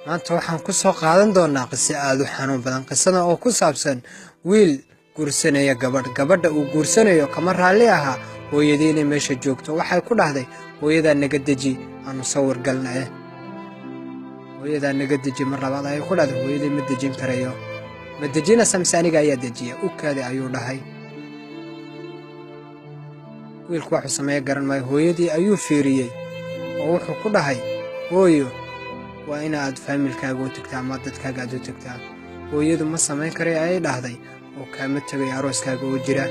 maanta waxaan ku soo qaadan doonaa qiso aad u xanuun badan. Qisada oo ku saabsan wiil guursanaya gabadha uu guursanayo kama raalli aha hooyadii inay meesha joogto. Waxay ku dhahday hooyadaa naga deji, aanu sawir galnay. hooyadaa naga deji mar labaad ayay ku dhahday hooyadii ma dejin karayo. ma dejinaysa mise aniga ayaa dejiya? u kaadi ayuu dhahay. wiilku waxuu sameeye garan maayo. hooyadii ayuu fiiriyey oo wuxuu ku dhahay hooyo, waa inaad faamilkaaga u tagtaa ama dadkaaga aad u tagtaa. hooyadu ma samayn karay ayay dhahday oo kaama tegay arooskaaga oo jira.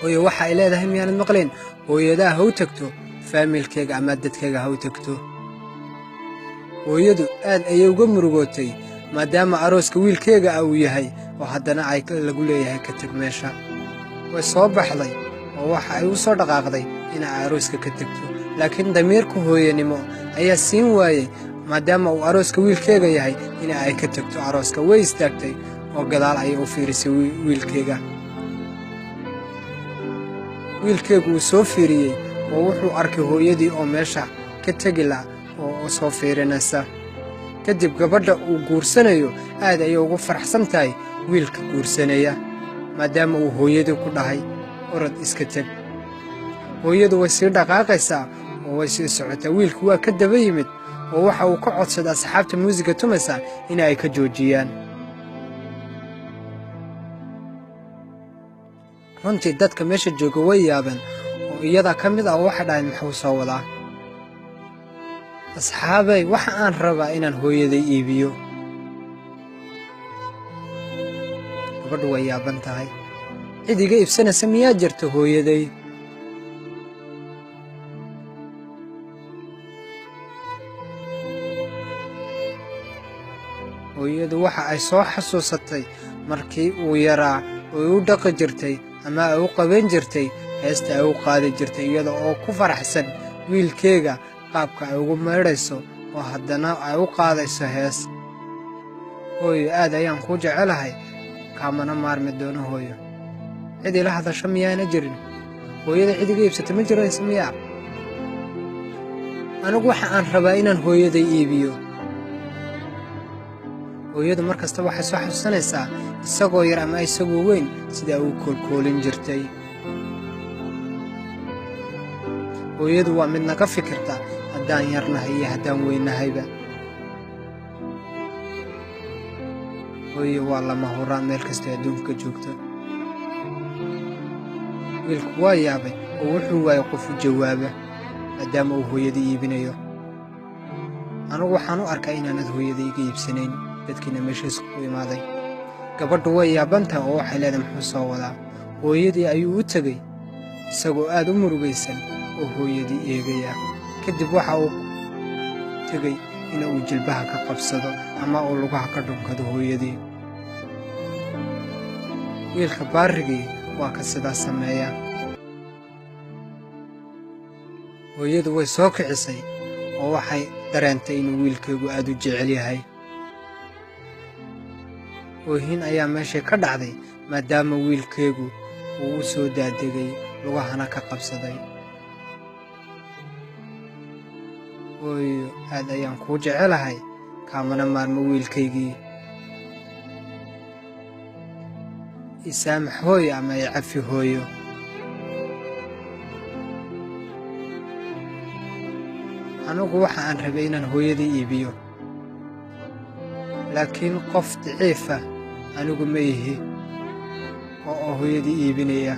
hooyo waxa ay leedahay miyaanad maqlayn? hooyadaa ha u tagto faamilkeega ama dadkaaga ha u tagto. hooyadu aad ayay uga murugootay maadaama arooska wiilkeega uu yahay oo haddana lagu leeyahay ka tag meesha. way soo baxday oo waxa ay u soo dhaqaaqday inay arooska ka tagto, laakiin damiirka hooyanimo ayaa siin waayey maadaama uu arooska wiilkeega yahay in ay ka tagto arooska. way istaagtay oo gadaal ayay u fiirisay wiilkeega. wiilkeegu uu soo fiiriyey oo wuxuu arkay hooyadii oo meesha ka tegi la oo soo fiirinaysa. kadib gabadha uu guursanayo aad ayay ugu faraxsan tahay wiilka guursanaya maadaama uu hooyadii ku dhahay orod iska teg. hooyadu way sii dhaqaaqaysaa oo way sii socotaa. wiilku waa ka daba yimid oo waxa uu ka codsaday asxaabta muusiga tumaysa in ay ka joojiyaan. runtii dadka meesha jooga way yaabeen oo iyadaa ka mid ah oo waxay dhahayn muxuu soo wadaa? asxaabay, waxa aan rabaa inaan hooyaday iibiyo. gabadhu way yaaban tahay. cid iga iibsanaysa miyaa jirta hooyaday? hooyadu waxa ay soo xasuusatay markii uu yaraa oo u dhaqi jirtay ama ay u qaban jirtay heesta ay u qaadi jirtay iyada oo ku faraxsan wiilkeega qaabka ay ugu meedhayso oo haddana ay u qaadayso hees. hooyo, aad ayaan kuu jecelahay, kaamana maarmi doono hooyo. cid ila hadasho miyaana jirin? hooyada cid iga iibsata ma jiraysa miyaa? anigu waxa aan rabaa inaan hooyaday iibiyo. hooyadu mar kasta waxay soo xasuusanaysaa isagoo yar ama isagoo weyn sidaa uu koolkoolin jirtay. hooyadu waa mid naga fikirta haddaan yarnahay iyo haddaan weynahayba. hooyo waa lama huraan meel kastoo adduunka joogto. wiilku waa yaabay oo wuxuu waayay qof u jawaaba maadaama uu hooyadii iibinayo. anigu waxaan u arkaa inaanad hooyadii iga iibsanayn. dadkiina meesha isku imaaday. gabadhu way yaabantaha oo waxay leedahay muxuu soo wadaa? hooyadii ayuu u tegey isagoo aad u murugaysan oo hooyadii eegaya. kadib waxa uu tegey in uu jilbaha ka qabsado ama uu lugaha ka dhunkado hooyadii. wiilka baarigii waa ka sidaas sameeya. hooyadu way soo kicisay oo waxay dareentay inuu wiilkeegu aad u jecel yahay. oohin ayaa meeshay ka dhacday maadaama wiilkeegu uu u soo daadegay lugahana ka qabsaday. hooyo, aad ayaan kuu jecelahay, kaamana maarmo wiilkaygii. isaamax hooyo ama i cafi hooyo. anigu waxa aan rabay inaan hooyadii iibiyo, laakiin qof daciifa anigu ma ihi oo hooyadii iibinaya.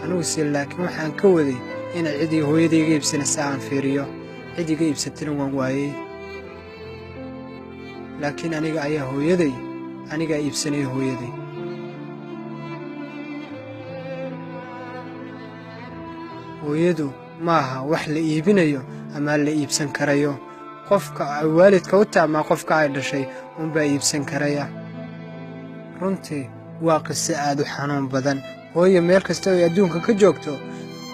aniguse laakiin waxaan ka waday inay cidii hooyadii iga iibsanaysa aan fiiriyo. cid iga iibsatana waan waayey, laakiin anigaa iibsanaya hooyaday. hooyadu maaha wax la iibinayo ama la iibsan karayo. qofka ay waalidka u tahay ama qofka ay dhashay unbaa iibsan karaya. runtii waa qiso aad u xanuun badan. hooyo meel kasta oo ay adduunka ka joogto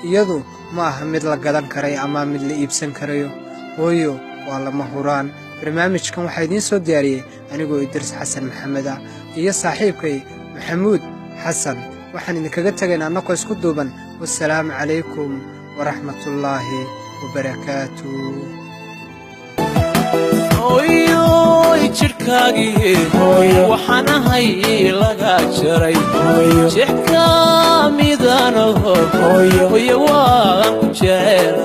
iyadu ma aha mid la gadan karayo ama mid la iibsan karayo. hooyo waa lama huraan. barnaamijkan waxaa idiin soo diyaariyey anigoo Idris Xasan Maxamed ah iyo saaxiibkay Maxamuud Xasan. waxaan idinkaga tegaynaa annagoo isku duuban. wassalaamu calaykum waraxmatullaahi wabarakaatuh. شركاقي وحنا هاي لغا جري شركا ميدانه ويا وان جيل